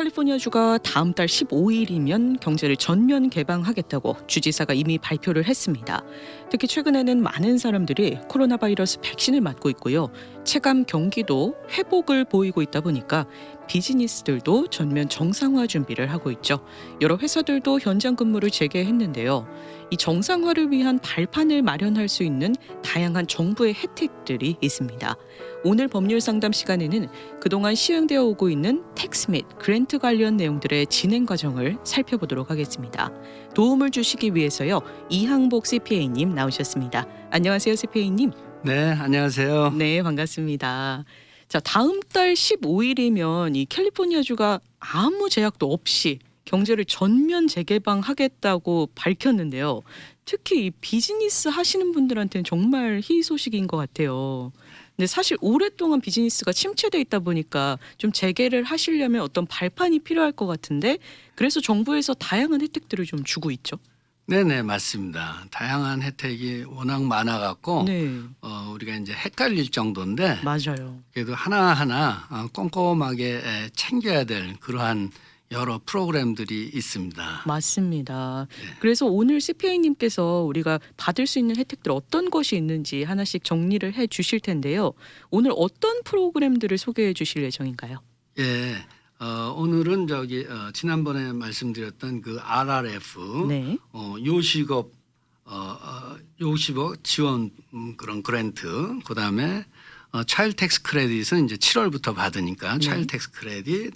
캘리포니아주가 다음 달 15일이면 경제를 전면 개방하겠다고 주지사가 이미 발표를 했습니다. 특히 최근에는 많은 사람들이 코로나 바이러스 백신을 맞고 있고요. 체감 경기도 회복을 보이고 있다 보니까 비즈니스들도 전면 정상화 준비를 하고 있죠. 여러 회사들도 현장 근무를 재개했는데요. 이 정상화를 위한 발판을 마련할 수 있는 다양한 정부의 혜택들이 있습니다. 오늘 법률 상담 시간에는 그동안 시행되어 오고 있는 텍스 및 그랜트 관련 내용들의 진행 과정을 살펴보도록 하겠습니다. 도움을 주시기 위해서요. 이항복 CPA님 나오셨습니다. 안녕하세요, CPA님. 네, 안녕하세요. 네, 반갑습니다. 자, 다음 달 15일이면 이 캘리포니아주가 아무 제약도 없이 경제를 전면 재개방하겠다고 밝혔는데요. 특히 이 비즈니스 하시는 분들한테는 정말 희소식인 것 같아요. 근데 사실 오랫동안 비즈니스가 침체돼 있다 보니까 좀 재개를 하시려면 어떤 발판이 필요할 것 같은데 그래서 정부에서 다양한 혜택들을 좀 주고 있죠. 네네, 맞습니다. 다양한 혜택이 워낙 많아갖고 네, 우리가 이제 헷갈릴 정도인데 맞아요. 그래도 하나하나 꼼꼼하게 챙겨야 될 그러한 여러 프로그램들이 있습니다. 맞습니다. 네. 그래서 오늘 CPA님께서 우리가 받을 수 있는 혜택들 어떤 것이 있는지 하나씩 정리를 해 주실 텐데요. 오늘 어떤 프로그램들을 소개해 주실 예정인가요? 예, 오늘은 지난번에 말씀드렸던 그 RRF 네. 요식업 요식업 지원 그런 그랜트, 그다음에 차일드 텍스 크레딧은 이제 7월부터 받으니까 네. 차일드 텍스 크레딧,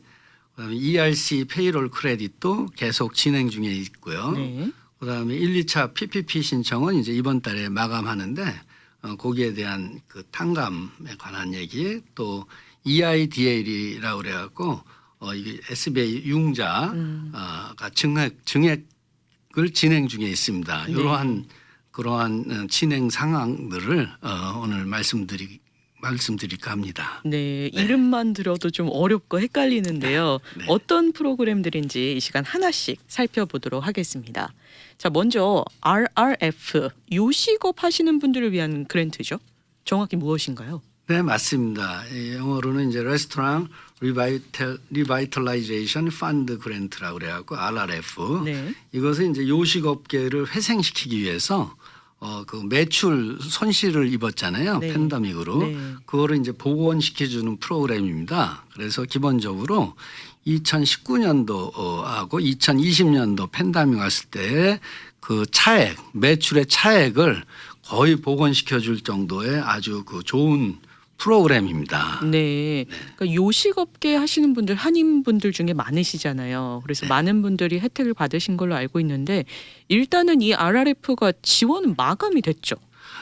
그다음에 ERC 페이롤 크레딧도 계속 진행 중에 있고요. 네. 그다음에 1, 2차 PPP 신청은 이제 이번 달에 마감하는데 거기에 대한 그 탕감에 관한 얘기, 또 EIDL이라고 그래갖고 이게 SBA 융자가 증액을 진행 중에 있습니다. 네. 이러한 그러한 진행 상황들을 오늘 말씀드릴까 합니다. 네, 이름만 들어도 좀 어렵고 헷갈리는데요. 네. 어떤 프로그램들인지 이 시간 하나씩 살펴보도록 하겠습니다. 자, 먼저 RRF, 요식업 하시는 분들을 위한 그랜트죠. 정확히 무엇인가요? 네, 맞습니다. 영어로는 이제 레스토랑 리바이털라이제이션 펀드 그랜트라고 그래갖고 RRF. 네. 이것은 이제 요식업계를 회생시키기 위해서 그 매출 손실을 입었잖아요. 네. 팬데믹으로. 네. 그거를 이제 복원시켜주는 프로그램입니다. 그래서 기본적으로 2019년도하고 2020년도 팬데믹 왔을 때 그 차액, 매출의 차액을 거의 복원시켜줄 정도의 아주 그 좋은 프로그램입니다. 네. 그러니까 요식업계 하시는 분들, 한인분들 중에 많으시잖아요. 그래서 많은 분들이 혜택을 받으신 걸로 알고 있는데 일단은 이 RRF가 지원은 마감이 됐죠.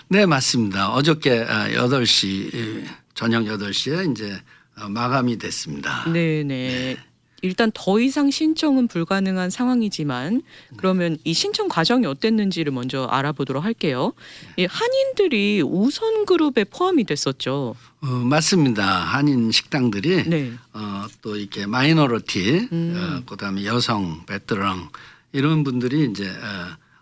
네, 맞습니다. 어저께 8시 저녁 8시에 이제 마감이 됐습니다. 네네. 일단 더 이상 신청은 불가능한 상황이지만 그러면 이 신청 과정이 어땠는지를 먼저 알아보도록 할게요. 이 한인들이 우선 그룹에 포함이 됐었죠. 맞습니다. 한인 식당들이 네. 또 이렇게 마이너리티, 음. 그다음에 여성, 베테랑 이런 분들이 이제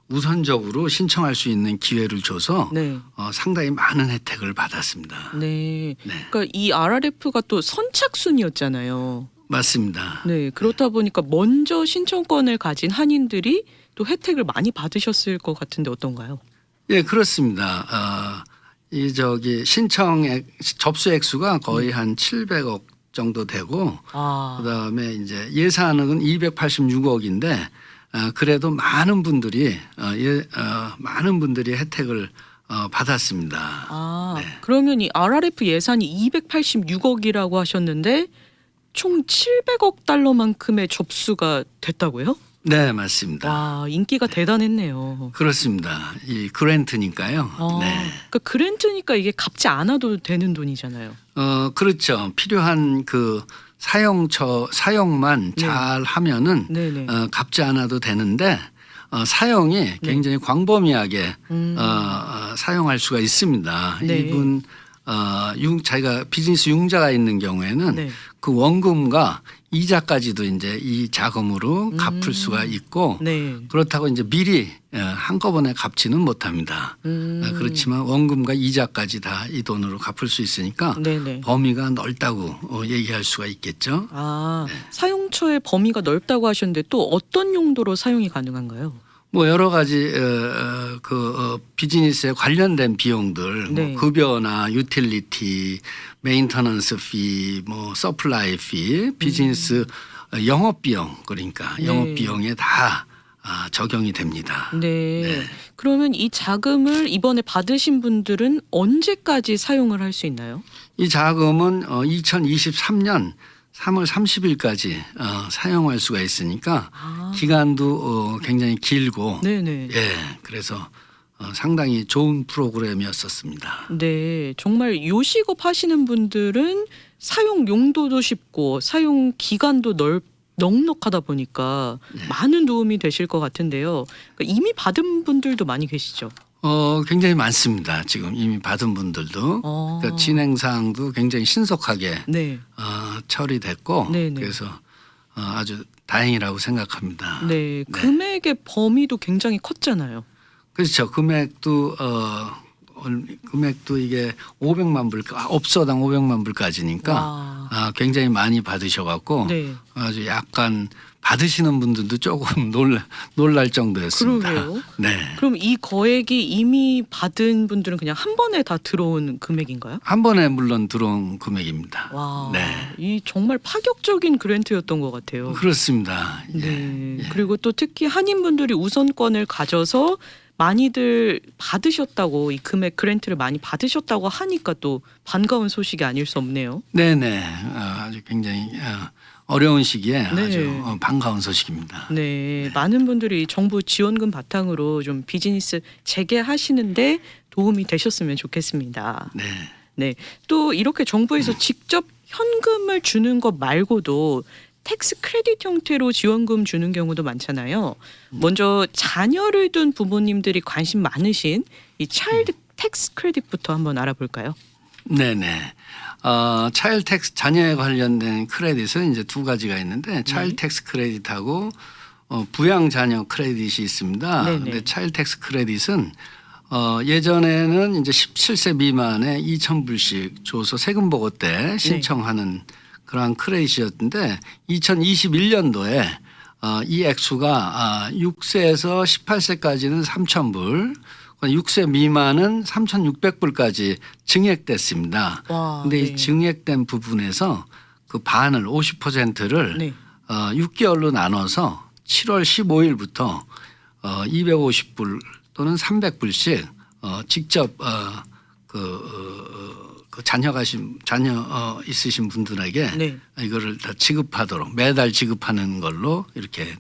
우선적으로 신청할 수 있는 기회를 줘서 네. 상당히 많은 혜택을 받았습니다. 네. 네. 그러니까 이 RRF가 또 선착순이었잖아요. 맞습니다. 네. 그렇다 보니까 먼저 신청권을 가진 한인들이 또 혜택을 많이 받으셨을 것 같은데 어떤가요? 예, 그렇습니다. 신청액 접수액 수가 거의 한 700억 정도 되고 아. 그다음에 이제 예산은 286억인데 그래도 많은 분들이 혜택을 받았습니다. 아, 네. 그러면 이 RRF 예산이 286억이라고 하셨는데 총 700억 달러만큼의 접수가 됐다고요? 네, 맞습니다. 와, 인기가 대단했네요. 그렇습니다. 이 그랜트니까요. 아, 네. 그러니까 그랜트니까 이게 갚지 않아도 되는 돈이잖아요. 그렇죠. 필요한 그 사용만 네. 잘 하면은 네네. 갚지 않아도 되는데 사용이 굉장히 광범위하게 음. 사용할 수가 있습니다. 네. 이분 자기가 비즈니스 융자가 있는 경우에는 네. 그 원금과 이자까지도 이제 이 자금으로 갚을 수가 있고 네. 그렇다고 이제 미리 한꺼번에 갚지는 못합니다. 그렇지만 원금과 이자까지 다 이 돈으로 갚을 수 있으니까 네네. 범위가 넓다고 얘기할 수가 있겠죠. 아, 사용처의 범위가 넓다고 하셨는데 또 어떤 용도로 사용이 가능한가요? 뭐 여러 가지 비즈니스에 관련된 비용들, 네. 뭐 급여나 유틸리티, 메인터넌스 피, 뭐 서플라이 피, 비즈니스 영업 비용 그러니까 네. 영업 비용에 다 적용이 됩니다. 네. 그러면 이 자금을 이번에 받으신 분들은 언제까지 사용을 할 수 있나요? 이 자금은 2023년 3월 30일까지 사용할 수가 있으니까 기간도 굉장히 길고 네네. 예, 그래서 상당히 좋은 프로그램이었었습니다. 네. 정말 요식업 하시는 분들은 사용 용도도 쉽고 사용 기간도 넉넉하다 보니까 많은 도움이 되실 것 같은데요. 그러니까 이미 받은 분들도 많이 계시죠? 굉장히 많습니다. 지금 이미 받은 분들도 그러니까 진행 사항도 굉장히 신속하게 네. 처리됐고 네네. 그래서 아주 다행이라고 생각합니다. 네. 금액의 범위도 굉장히 컸잖아요. 그렇죠. 금액도 이게 500만 불, 업소당 500만 불까지니까 굉장히 많이 받으셔갖고 네. 아주 약간 받으시는 분들도 조금 놀랄 정도였습니다. 그러게요. 네. 그럼 이 거액이 이미 받은 분들은 그냥 한 번에 다 들어온 금액인가요? 한 번에 물론 들어온 금액입니다. 와, 네. 이 정말 파격적인 그랜트였던 것 같아요. 그렇습니다. 네. 예. 그리고 또 특히 한인분들이 우선권을 가져서 많이들 받으셨다고 이 금액 그랜트를 많이 받으셨다고 하니까 또 반가운 소식이 아닐 수 없네요. 네네. 아주 굉장히 어려운 시기에 네. 아주 반가운 소식입니다. 네, 많은 분들이 정부 지원금 바탕으로 좀 비즈니스 재개하시는데 도움이 되셨으면 좋겠습니다. 네. 네, 또 이렇게 정부에서 직접 현금을 주는 것 말고도 텍스 크레딧 형태로 지원금 주는 경우도 많잖아요. 먼저 자녀를 둔 부모님들이 관심 많으신 이 차일드 텍스 크레딧부터 한번 알아볼까요? 네네. 차일드 텍스 자녀에 관련된 크레딧은 이제 두 가지가 있는데 차일드 텍스 크레딧하고 부양 자녀 크레딧이 있습니다. 네네. 근데 차일드 텍스 크레딧은 예전에는 이제 17세 미만에 2,000불씩 줘서 세금 보고 때 신청하는 그러한 크레딧이었는데 2021년도에 이 액수가 6세에서 18세까지는 3,000불, 6세 미만은 3,600불까지 증액됐습니다. 그런데 이 증액된 부분에서 그 반을 50%를 네. 6개월로 나눠서 7월 15일부터 250불 또는 300불씩 직접 그 자녀 있으신 분들에게 네. 이거를 다 지급하도록 매달 지급하는 걸로 이렇게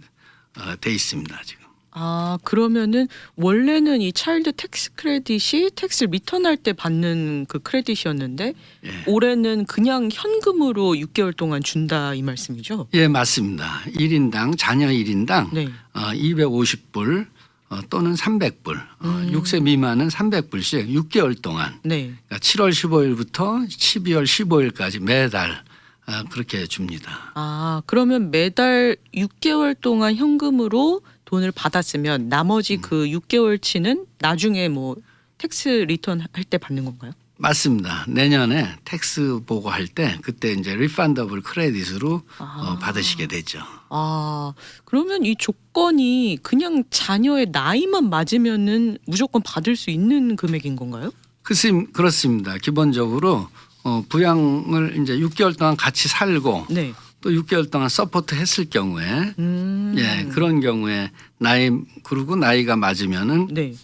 돼 있습니다 지금. 아, 그러면은 원래는 이 차일드 텍스 크레딧이 텍스를 리턴할 때 받는 그 크레딧이었는데 올해는 그냥 현금으로 6개월 동안 준다 이 말씀이죠? 예, 맞습니다. 1인당 자녀 1인당 네. 250불 또는 300불, 6세 미만은 300불씩 6개월 동안 네. 그러니까 7월 15일부터 12월 15일까지 매달 그렇게 줍니다. 아, 그러면 매달 6개월 동안 현금으로 돈을 받았으면 나머지 그 6개월치는 나중에 뭐 텍스 리턴 할 때 받는 건가요? 맞습니다. 내년에 텍스 보고할 때 그때 이제 리펀더블 크레딧으로 받으시게 되죠. 아, 그러면 이 조건이 그냥 자녀의 나이만 맞으면은 무조건 받을 수 있는 금액인 건가요? 그렇습니다. 기본적으로 부양을 이제 6개월 동안 같이 살고 네. 또 6개월 동안 서포트 했을 경우에 예, 그런 경우에 그리고 나이가 맞으면은 네.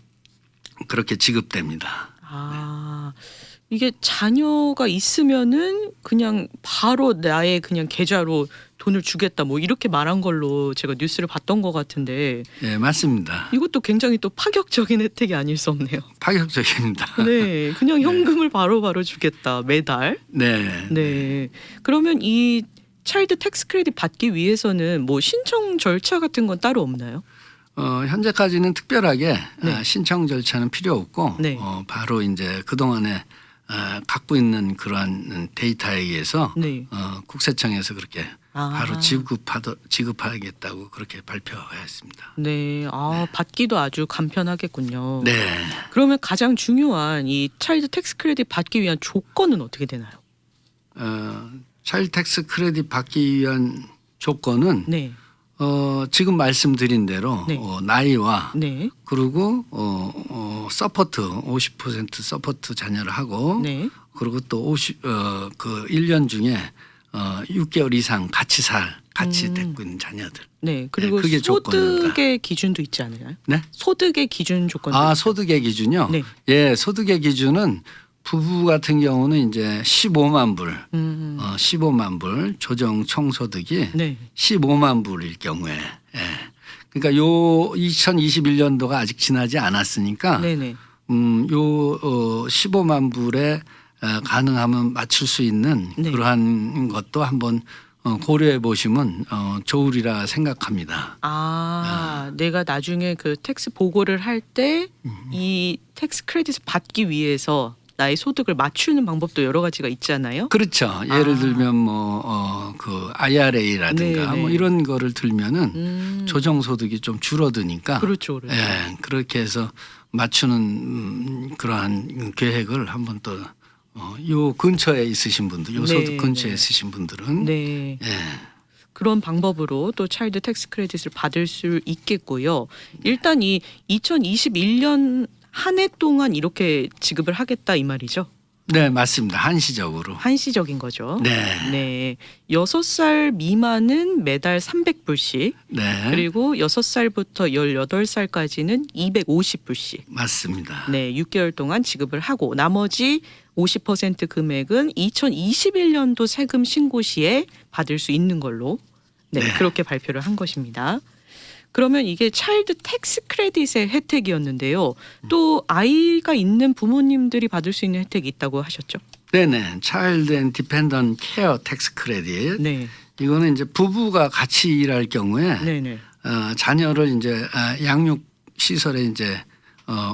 그렇게 지급됩니다. 아, 이게 자녀가 있으면은 그냥 바로 나의 그냥 계좌로 돈을 주겠다 뭐 이렇게 말한 걸로 제가 뉴스를 봤던 것 같은데 예, 맞습니다. 이것도 굉장히 또 파격적인 혜택이 아닐 수 없네요. 파격적입니다. 네, 그냥 현금을 바로바로 주겠다 매달. 네. 네, 그러면 이 차일드 텍스 크레딧 받기 위해서는 뭐 신청 절차 같은 건 따로 없나요? 현재까지는 특별하게 네. 신청 절차는 필요 없고 네. 바로 이제 그동안에 갖고 있는 그러한 데이터에 의해서 네. 국세청에서 그렇게 아. 바로 지급하겠다고 그렇게 발표했습니다. 네. 받기도 아주 간편하겠군요. 네. 그러면 가장 중요한 이 차일드 텍스 크레딧 받기 위한 조건은 어떻게 되나요? 차일드 텍스 크레딧 받기 위한 조건은 네. 지금 말씀드린 대로 네. 나이와 네. 그리고 서포트 50% 서포트 자녀를 하고 네. 그리고 또 1년 중에 6개월 이상 같이 데리고 있는 자녀들. 네. 그리고 그게 조건입니다. 소득의 기준도 있지 않나요? 네? 소득의 기준 조건도 있죠? 소득의 기준요? 네. 예, 소득의 기준은 부부 같은 경우는 이제 15만 불, 15만 불 조정 총소득이 네. 15만 불일 경우에, 예. 그러니까 요 2021년도가 아직 지나지 않았으니까, 네네. 요 15만 불에 가능하면 맞출 수 있는 네. 그러한 것도 한번 고려해 보시면 좋으리라 생각합니다. 내가 나중에 그 텍스 보고를 할 때 이 텍스 크레딧을 받기 위해서 나의 소득을 맞추는 방법도 여러 가지가 있잖아요. 그렇죠. 예를 들면 그 IRA라든가 네네. 뭐 이런 거를 들면은 조정 소득이 좀 줄어드니까. 그렇죠. 그렇죠. 예, 그렇게 해서 맞추는 그러한 계획을 한번 또 요 근처에 있으신 분들, 요 소득 네, 근처에 네. 있으신 분들은 네. 예. 그런 방법으로 또 차일드 텍스 크레딧을 받을 수 있겠고요. 일단 이 2021년 한 해 동안 이렇게 지급을 하겠다 이 말이죠. 네, 맞습니다. 한시적으로. 한시적인 거죠. 네. 네. 6살 미만은 매달 300불씩, 네. 그리고 6살부터 18살까지는 250불씩. 맞습니다. 네, 6개월 동안 지급을 하고 나머지 50% 금액은 2021년도 세금 신고 시에 받을 수 있는 걸로 네, 네. 그렇게 발표를 한 것입니다. 그러면 이게 차일드 텍스 크레딧의 혜택이었는데요. 또 아이가 있는 부모님들이 받을 수 있는 혜택이 있다고 하셨죠? 네네. Child and Dependent Care Tax Credit. 네. 이거는 이제 부부가 같이 일할 경우에 네네. 자녀를 이제 양육 시설에 이제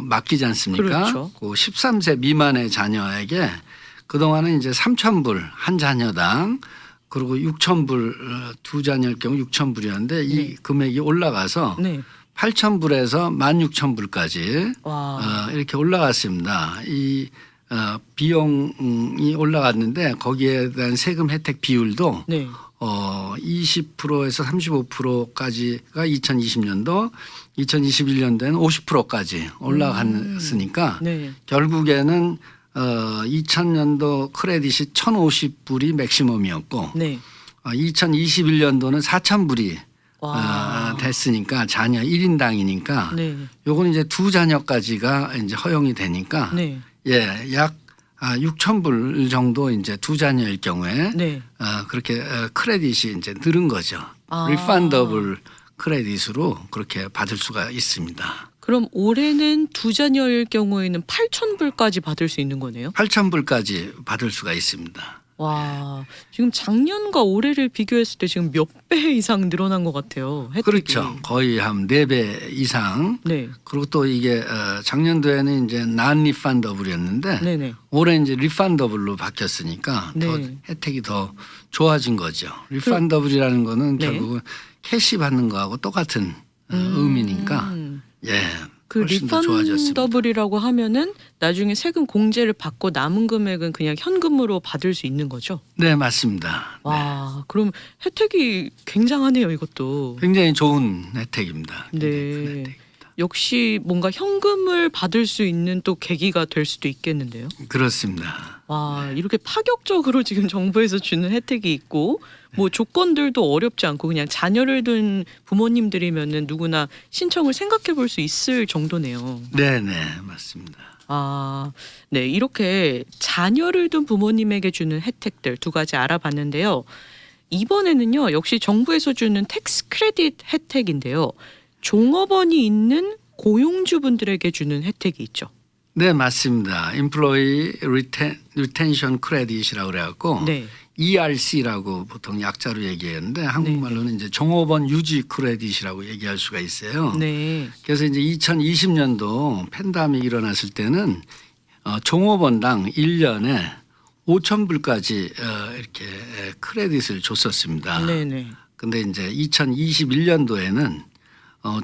맡기지 않습니까? 그렇죠. 그 13세 미만의 자녀에게 그동안은 이제 3,000불 한 자녀당 그리고 6,000불 두 자녀일 경우 6,000불이었는데 이 네. 금액이 올라가서 네. 8,000불에서 16,000불까지 와. 이렇게 올라갔습니다. 이 비용이 올라갔는데 거기에 대한 세금 혜택 비율도 네. 20%에서 35%까지가 2020년도, 2021년도에는 50%까지 올라갔으니까 네. 결국에는 2000년도 크레딧이 1,050불이 맥시멈이었고 네. 2021년도는 4,000불이 와. 됐으니까 자녀 1인당이니까 네. 요거는 이제 두 자녀까지가 이제 허용이 되니까 네. 예, 약 6,000불 정도 이제 두 자녀일 경우에 네. 그렇게 크레딧이 이제 늘은 거죠. 아. 리펀더블 크레딧으로 그렇게 받을 수가 있습니다. 그럼 올해는 두 자녀일 경우에는 8,000불까지 받을 수 있는 거네요. 8,000불까지 받을 수가 있습니다. 와, 지금 작년과 올해를 비교했을 때 지금 몇 배 이상 늘어난 것 같아요. 혜택이. 그렇죠. 거의 한 4배 이상. 네, 그리고 또 이게 작년도에는 이제 난 리펀더블이었는데 네네. 올해 이제 리펀더블로 바뀌었으니까 더 네. 혜택이 더 좋아진 거죠. 리펀더블이라는 거는 네. 결국은 캐시 받는 거하고 똑같은 의미니까 예, 그 훨씬 더 좋아졌습니다. 리펀더블이라고 하면은 나중에 세금 공제를 받고 남은 금액은 그냥 현금으로 받을 수 있는 거죠. 네, 맞습니다. 와, 그럼 혜택이 굉장하네요, 이것도. 굉장히 좋은 혜택입니다. 굉장히 네. 큰 혜택입니다. 역시 뭔가 현금을 받을 수 있는 또 계기가 될 수도 있겠는데요. 그렇습니다. 와, 이렇게 파격적으로 지금 정부에서 주는 혜택이 있고 뭐 조건들도 어렵지 않고 그냥 자녀를 둔 부모님들이면은 누구나 신청을 생각해 볼 수 있을 정도네요. 네, 네, 맞습니다. 네, 이렇게 자녀를 둔 부모님에게 주는 혜택들 두 가지 알아봤는데요. 이번에는요, 역시 정부에서 주는 텍스 크레딧 혜택인데요. 종업원이 있는 고용주분들에게 주는 혜택이 있죠. 네, 맞습니다. Employee Retention Credit이라고 그래갖고 네. ERC라고 보통 약자로 얘기하는데 한국말로는 이제 종업원 유지 크레딧이라고 얘기할 수가 있어요. 네. 그래서 이제 2020년도 팬데믹이 일어났을 때는 종업원당 1년에 5천 불까지 이렇게 크레딧을 줬었습니다. 네네. 근데 이제 2021년도에는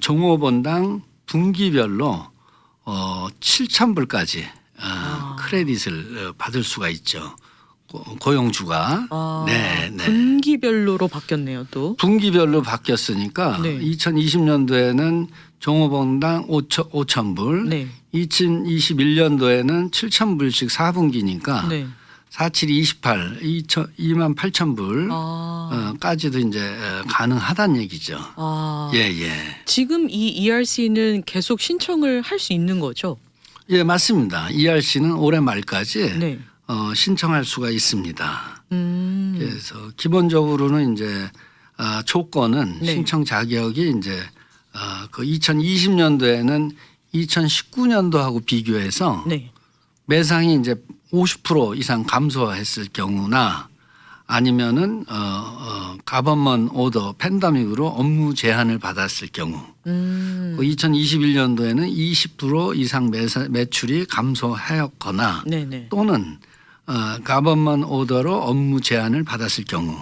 종업원당 분기별로 7천 불까지 크레딧을 받을 수가 있죠. 고용주가. 네, 네. 분기별로로 바뀌었네요, 또. 분기별로 바뀌었으니까 네. 2020년도에는 종업원당 5천 불, 네. 2021년도에는 7천 불씩 4분기니까 네. 47, 28, 2만 8천 불까지도 이제 가능하다는 얘기죠. 예, 예. 지금 이 ERC는 계속 신청을 할 수 있는 거죠? 예, 맞습니다. ERC는 올해 말까지 네. 신청할 수가 있습니다. 그래서 기본적으로는 이제 조건은 네. 신청 자격이 이제 그 2020년도에는 2019년도하고 비교해서 네. 매상이 이제 50% 이상 감소했을 경우나 아니면은 가버먼 오더 팬데믹으로 업무 제한을 받았을 경우 그 2021년도에는 20% 이상 매출이 감소하였거나 네네. 또는 가버먼 오더로 업무 제한을 받았을 경우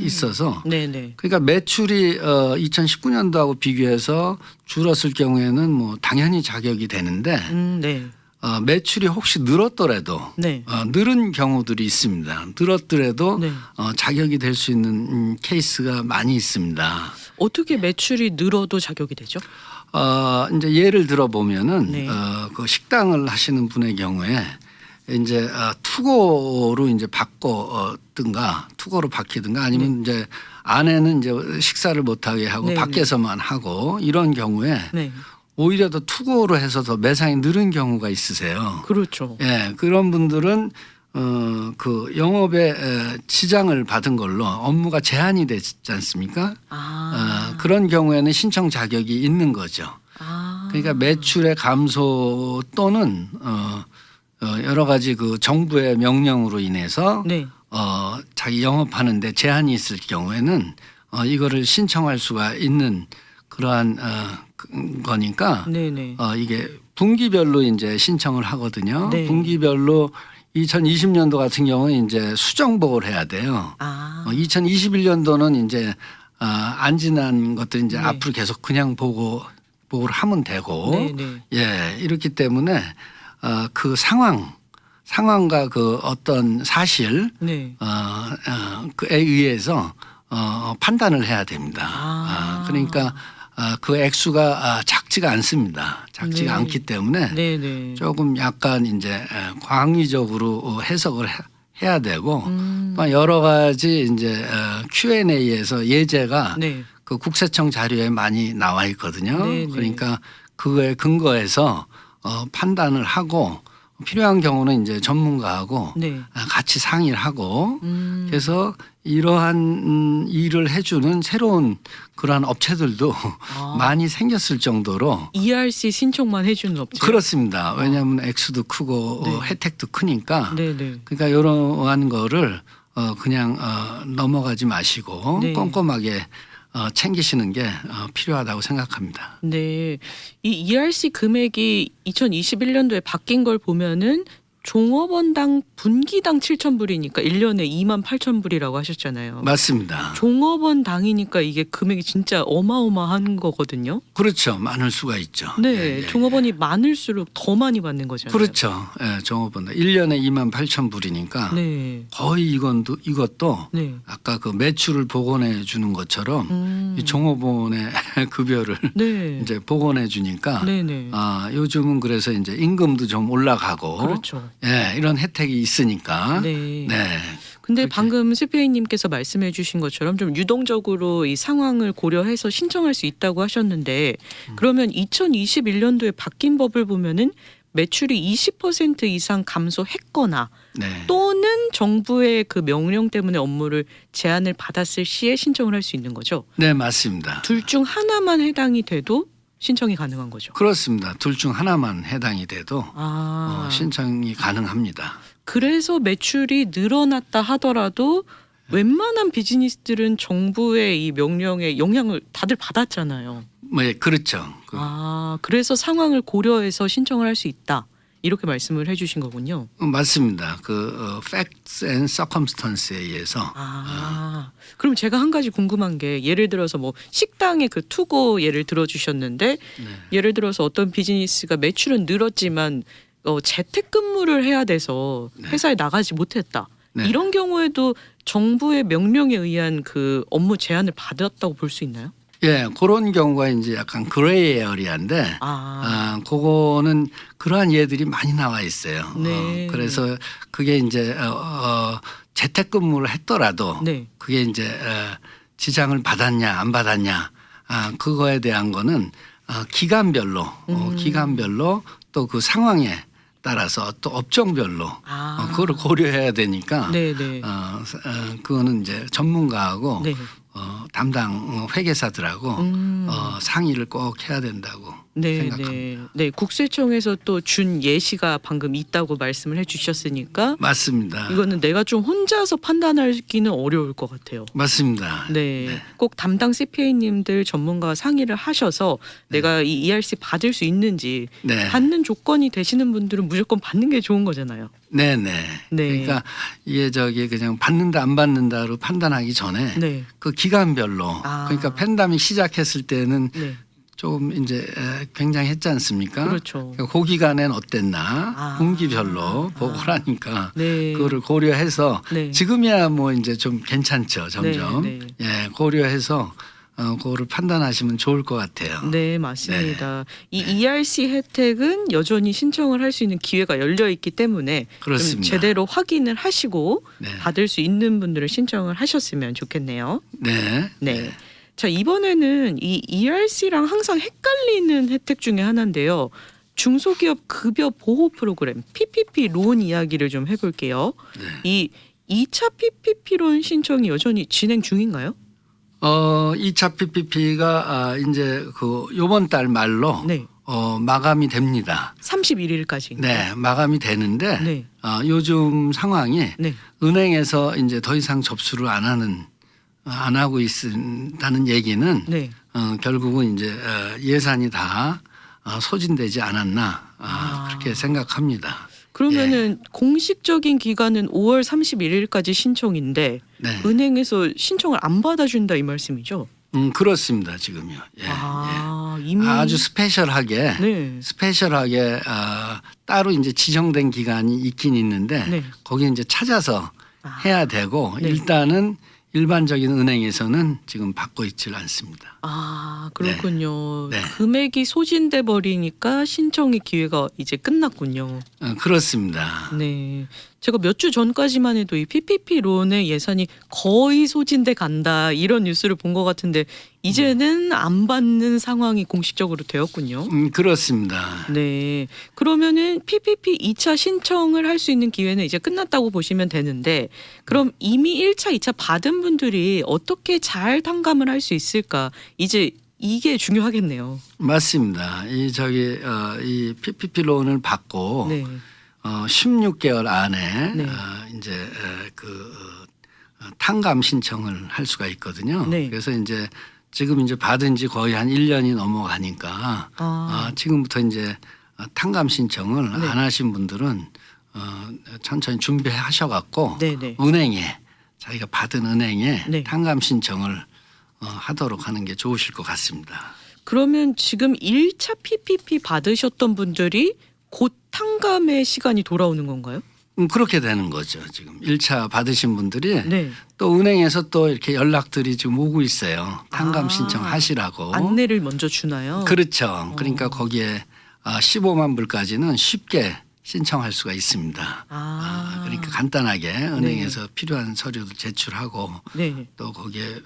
있어서 네네. 그러니까 매출이 2019년도하고 비교해서 줄었을 경우에는 뭐 당연히 자격이 되는데 네. 매출이 혹시 늘었더라도 네. 늘은 경우들이 있습니다. 늘었더라도 네. 자격이 될 수 있는 케이스가 많이 있습니다. 어떻게 매출이 늘어도 자격이 되죠? 이제 예를 들어 보면은 네. 그 식당을 하시는 분의 경우에 이제 투고로 이제 바꿔든가 투고로 바뀌든가 아니면 이제 안에는 이제 식사를 못하게 하고 네, 밖에서만 하고 이런 경우에 네. 오히려 더 투고로 해서 더 매상이 늘은 경우가 있으세요. 그렇죠. 예, 그런 분들은 그 영업에 지장을 받은 걸로 업무가 제한이 되지 않습니까? 그런 경우에는 신청 자격이 있는 거죠. 그러니까 매출의 감소 또는 여러 가지 그 정부의 명령으로 인해서 네. 자기 영업하는데 제한이 있을 경우에는 이거를 신청할 수가 있는 그러한 거니까 네네. 이게 분기별로 이제 신청을 하거든요. 네. 분기별로 2020년도 같은 경우는 이제 수정보고를 해야 돼요. 2021년도는 이제 안 지난 것들 이제 네. 앞으로 계속 그냥 보고를 하면 되고 네네. 예 이렇기 때문에 그 상황과 그 어떤 사실 네. 그에 의해서 판단을 해야 됩니다. 그러니까 그 액수가 작지가 않습니다. 작지가 네. 않기 때문에 네네. 조금 약간 이제 광의적으로 해석을 해야 되고 또 여러 가지 이제 Q&A에서 예제가 네. 그 국세청 자료에 많이 나와 있거든요. 네네. 그러니까 그거에 근거해서 판단을 하고 필요한 경우는 이제 전문가하고 네. 같이 상의를 하고 그래서 이러한 일을 해주는 새로운 그러한 업체들도 많이 생겼을 정도로 ERC 신청만 해주는 업체. 그렇습니다. 왜냐하면 액수도 크고 네. 혜택도 크니까 네네. 그러니까 이러한 거를 그냥 넘어가지 마시고 네. 꼼꼼하게 챙기시는 게 필요하다고 생각합니다. 네. 이 ERC 금액이 2021년도에 바뀐 걸 보면은 종업원당 분기당 7,000불이니까 1년에 28,000불이라고 하셨잖아요. 맞습니다. 종업원당이니까 이게 금액이 진짜 어마어마한 거거든요. 그렇죠. 많을 수가 있죠. 네. 예, 예. 종업원이 많을수록 더 많이 받는 거잖아요. 그렇죠. 예, 종업원당 1년에 28,000불이니까 네. 거의 이것도 네. 아까 그 매출을 복원해 주는 것처럼 이 종업원의 급여를 네. 이제 복원해 주니까 네네. 요즘은 그래서 이제 임금도 좀 올라가고 그렇죠. 예, 이런 혜택이 있으니까 네. 네. 근데 그렇게. 방금 CPA님께서 말씀해 주신 것처럼 좀 유동적으로 이 상황을 고려해서 신청할 수 있다고 하셨는데 그러면 2021년도에 바뀐 법을 보면은 매출이 20% 이상 감소했거나 네. 또는 정부의 그 명령 때문에 업무를 제한을 받았을 시에 신청을 할 수 있는 거죠. 네, 맞습니다. 둘 중 하나만 해당이 돼도 신청이 가능한 거죠. 그렇습니다. 둘 중 하나만 해당이 돼도 신청이 가능합니다. 그래서 매출이 늘어났다 하더라도 웬만한 비즈니스들은 정부의 이 명령에 영향을 다들 받았잖아요. 뭐 예, 그렇죠. 그래서 상황을 고려해서 신청을 할 수 있다. 이렇게 말씀을 해주신 거군요. 맞습니다. facts and circumstance에 의해서 그럼 제가 한 가지 궁금한 게 예를 들어서 뭐 식당의 그 투고 예를 들어주셨는데 네. 예를 들어서 어떤 비즈니스가 매출은 늘었지만 재택근무를 해야 돼서 네. 회사에 나가지 못했다. 네. 이런 경우에도 정부의 명령에 의한 그 업무 제한을 받았다고 볼 수 있나요? 예, 그런 경우가 이제 약간 그레이 에어리아인데, 그거는 그러한 예들이 많이 나와 있어요. 네. 그래서 그게 이제 재택근무를 했더라도 네. 그게 이제 지장을 받았냐 안 받았냐, 그거에 대한 거는 기간별로 또 그 상황에 따라서 또 업종별로 그거를 고려해야 되니까, 네네. 그거는 이제 전문가하고 네. 담당 회계사들하고 상의를 꼭 해야 된다고 생각합니다. 네, 국세청에서 또 준 예시가 방금 있다고 말씀을 해주셨으니까 맞습니다. 이거는 내가 좀 혼자서 판단하기는 어려울 것 같아요. 맞습니다. 네, 꼭 담당 CPA님들 전문가와 상의를 하셔서 내가 이 ERC 받을 수 있는지 네. 받는 조건이 되시는 분들은 무조건 받는 게 좋은 거잖아요. 네네. 네. 그러니까 이게 그냥 받는다 안 받는다로 판단하기 전에 네, 그 기간별로, 그러니까 팬데믹 시작했을 때는 네, 좀 이제 굉장했지 않습니까? 그렇죠. 그러니까 그 기간엔 어땠나 분기별로 보고를 하니까 네, 그거를 고려해서 네. 지금이야 뭐 이제 좀 괜찮죠, 점점. 네. 예, 고려해서 그거를 판단하시면 좋을 것 같아요. 네, 맞습니다. 이 ERC 혜택은 여전히 신청을 할 수 있는 기회가 열려 있기 때문에 좀 그렇습니다. 제대로 확인을 하시고 네. 받을 수 있는 분들은 신청을 하셨으면 좋겠네요. 네. 네. 자, 이번에는 이 ERC랑 항상 헷갈리는 혜택 중에 하나인데요. 중소기업 급여 보호 프로그램 PPP 론 이야기를 좀 해볼게요. 네. 이 2차 PPP 론 신청이 여전히 진행 중인가요? 2차 PPP가 이제 요번 달 말로 네. 마감이 됩니다. 31일까지. 네, 마감이 되는데 네. 요즘 상황이 네. 은행에서 이제 더 이상 접수를 안 하고 있다는 얘기는 네. 결국은 이제 예산이 다 소진되지 않았나, 그렇게 생각합니다. 그러면은 공식적인 기간은 5월 31일까지 신청인데 네. 은행에서 신청을 안 받아준다 이 말씀이죠? 그렇습니다. 지금요. 예, 이미 아주 스페셜하게 네. 따로 이제 지정된 기간이 있긴 있는데 네. 거기 이제 찾아서 해야 되고, 네. 일단은 일반적인 은행에서는 지금 받고 있질 않습니다. 그렇군요. 네. 금액이 소진돼 버리니까 신청의 기회가 이제 끝났군요. 그렇습니다. 네. 제가 몇 주 전까지만 해도 이 PPP 론의 예산이 거의 소진돼 간다 이런 뉴스를 본 것 같은데 이제는 안 받는 상황이 공식적으로 되었군요. 그렇습니다. 네. 그러면은 PPP 2차 신청을 할 수 있는 기회는 이제 끝났다고 보시면 되는데 그럼 이미 1차, 2차 받은 분들이 어떻게 잘 탕감을 할 수 있을까? 이제 이게 중요하겠네요. 맞습니다. 이 PPP 론을 받고 네. 16개월 안에 네. 이제 탕감 신청을 할 수가 있거든요. 네. 그래서 이제 지금 이제 받은 지 거의 한 1년이 넘어가니까 지금부터 이제 탕감 신청을 네. 안 하신 분들은 천천히 준비하셔갖고 네네. 은행에 자기가 받은 은행에 네. 탕감 신청을 하도록 하는 게 좋으실 것 같습니다. 그러면 지금 1차 PPP 받으셨던 분들이 곧 탕감의 시간이 돌아오는 건가요? 그렇게 되는 거죠. 지금 1차 받으신 분들이 네. 또 은행에서 또 이렇게 연락들이 지금 오고 있어요. 탕감 신청하시라고. 안내를 먼저 주나요? 그렇죠. 그러니까 거기에 15만 불까지는 쉽게 신청할 수가 있습니다. 그러니까 간단하게 은행에서 필요한 서류도 제출하고 네. 또 거기에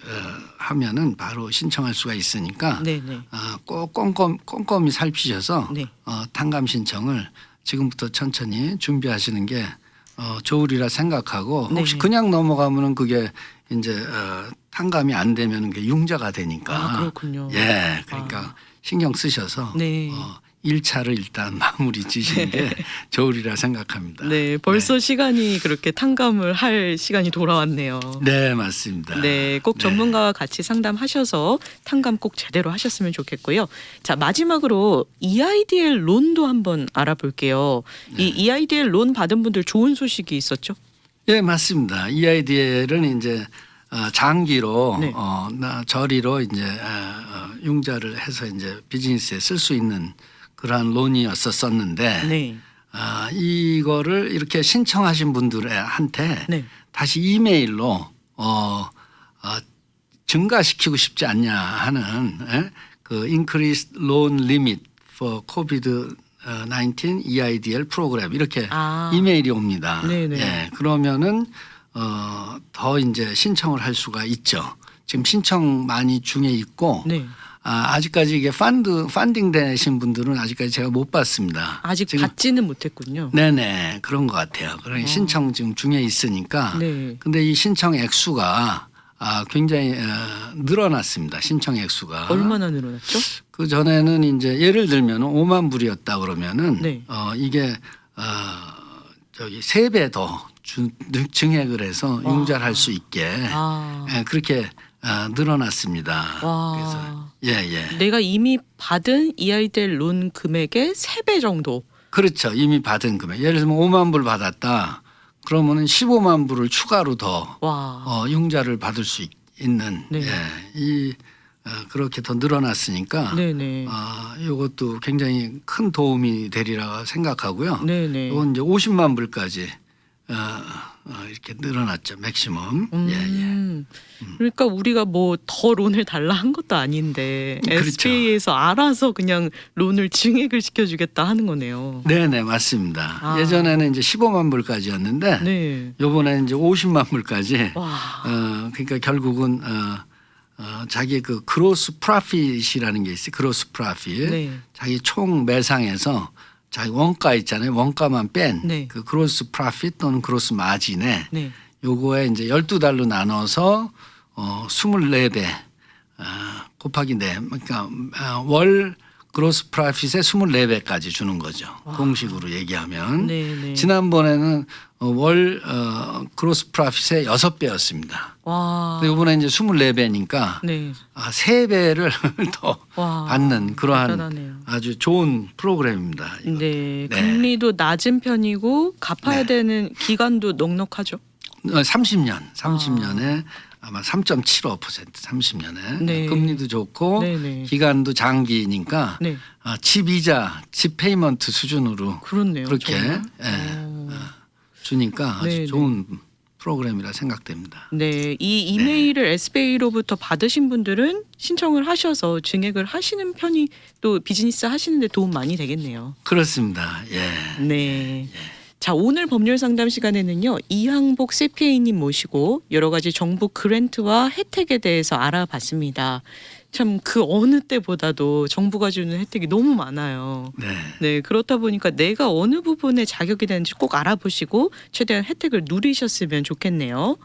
하면은 바로 신청할 수가 있으니까 네네. 꼭 꼼꼼히 살피셔서 네. 탕감 신청을 지금부터 천천히 준비하시는 게 좋으리라 생각하고, 혹시 네. 그냥 넘어가면은 그게 이제 탕감이 안 되면은 그게 융자가 되니까. 그렇군요. 예, 그러니까 신경 쓰셔서 네. 1차를 일단 마무리 지시는 게 좋으리라 생각합니다. 네, 벌써 시간이 그렇게 탕감을 할 시간이 돌아왔네요. 네, 맞습니다. 네, 꼭 전문가와 같이 상담하셔서 탕감 꼭 제대로 하셨으면 좋겠고요. 자, 마지막으로 EIDL 론도 한번 알아볼게요. 이 EIDL 론 받은 분들 좋은 소식이 있었죠? 예, 맞습니다. EIDL은 이제 장기로 네. 저리로 이제 융자를 해서 이제 비즈니스에 쓸 수 있는 그러한 론이었었는데 네. 이거를 이렇게 신청하신 분들한테 네. 다시 이메일로 증가시키고 싶지 않냐 하는 그 Increased Loan Limit for COVID-19 EIDL 프로그램 이렇게 이메일이 옵니다. 네네. 예, 그러면은 더 이제 신청을 할 수가 있죠. 지금 신청 많이 중에 있고 네. 아직까지 이게 펀딩 되신 분들은 아직까지 제가 못 봤습니다. 아직 지금 받지는 못했군요. 네네 그런 것 같아요. 그러니 신청 지금 중에 있으니까. 네. 근데 이 신청 액수가 굉장히 늘어났습니다. 신청 액수가. 얼마나 늘어났죠? 그 전에는 이제 예를 들면 5만 불이었다 그러면은 네. 이게 저기 3배 더 증액을 해서 융자를 할 수 있게 그렇게 늘어났습니다. 와. 그래서 내가 이미 받은 EIDL 론 금액의 3배 정도. 그렇죠. 이미 받은 금액. 예를 들면 5만 불 받았다. 그러면은 15만 불을 추가로 더 융자를 받을 수 있는 네. 그렇게 더 늘어났으니까 네네. 이것도 굉장히 큰 도움이 되리라 생각하고요. 네네. 이건 이제 50만 불까지 이렇게 늘어났죠. 맥시멈. 그러니까 우리가 뭐 더 론을 달라 한 것도 아닌데 그렇죠. SBA에서 알아서 그냥 론을 증액을 시켜주겠다 하는 거네요. 네네 맞습니다. 예전에는 이제 15만 불까지였는데 네. 이번에는 이제 50만 불까지. 와. 그러니까 결국은 자기 그 그로스 프로핏이라는 게 있어요. 그로스 프로핏. 네. 자기 총 매상에서 자기 원가 있잖아요. 원가만 뺀 네. 그 그로스 프로핏 또는 그로스 마진에 네. 요거에 이제 12달로 나눠서 24배 곱하기 4 그러니까 월 그로스 프로핏의 24배까지 주는 거죠. 공식으로 얘기하면. 네네. 지난번에는 월 그로스 프로핏의 6배였습니다. 와. 이번에 이제 24배니까 네. 3배를 더 받는 그러한 대단하네요. 아주 좋은 프로그램입니다. 이거. 네. 금리도 낮은 편이고 갚아야 되는 기간도 넉넉하죠. 30년에 아마 3.75% 30년에 네. 금리도 좋고 네네. 기간도 장기니까 네. 집 이자, 집 페이먼트 수준으로 그렇네요. 그렇게 정말. 주니까 아주 네네. 좋은 프로그램이라 생각됩니다. 네, 이 이메일을 SBA로부터 받으신 분들은 신청을 하셔서 증액을 하시는 편이 또 비즈니스 하시는데 도움 많이 되겠네요. 그렇습니다. 예. 네. 자, 오늘 법률 상담 시간에는요, 이항복 CPA님 모시고 여러 가지 정부 그랜트와 혜택에 대해서 알아봤습니다. 참 그 어느 때보다도 정부가 주는 혜택이 너무 많아요. 네. 네, 그렇다 보니까 내가 어느 부분에 자격이 되는지 꼭 알아보시고 최대한 혜택을 누리셨으면 좋겠네요.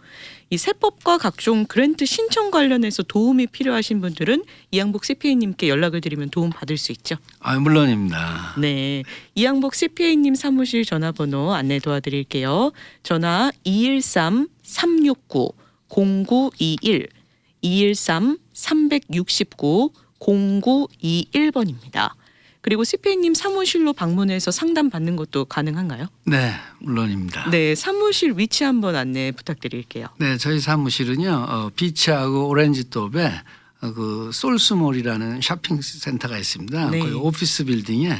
이 세법과 각종 그랜트 신청 관련해서 도움이 필요하신 분들은 이항복 CPA님께 연락을 드리면 도움 받을 수 있죠. 물론입니다. 네, 이항복 CPA님 사무실 전화번호 안내 도와드릴게요. 전화 213-369-0921 213-369-0921번입니다. 그리고 CPA님 사무실로 방문해서 상담 받는 것도 가능한가요? 네, 물론입니다. 네, 사무실 위치 한번 안내 부탁드릴게요. 네, 저희 사무실은요 비치하고 오렌지톱에 그 솔스몰이라는 쇼핑센터가 있습니다. 네. 거기 오피스 빌딩에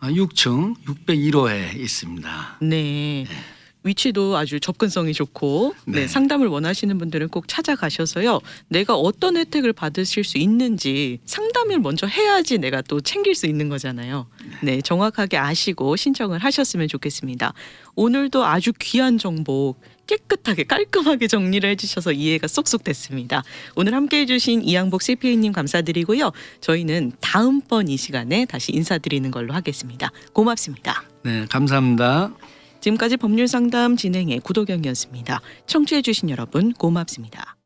6층 601호에 있습니다. 네. 위치도 아주 접근성이 좋고 네, 상담을 원하시는 분들은 꼭 찾아가셔서요. 내가 어떤 혜택을 받으실 수 있는지 상담을 먼저 해야지 내가 또 챙길 수 있는 거잖아요. 네, 정확하게 아시고 신청을 하셨으면 좋겠습니다. 오늘도 아주 귀한 정보 깨끗하게 깔끔하게 정리를 해주셔서 이해가 쏙쏙 됐습니다. 오늘 함께해 주신 이항복 CPA님 감사드리고요. 저희는 다음번 이 시간에 다시 인사드리는 걸로 하겠습니다. 고맙습니다. 네, 감사합니다. 지금까지 법률상담 진행의 구도경이었습니다. 청취해 주신 여러분 고맙습니다.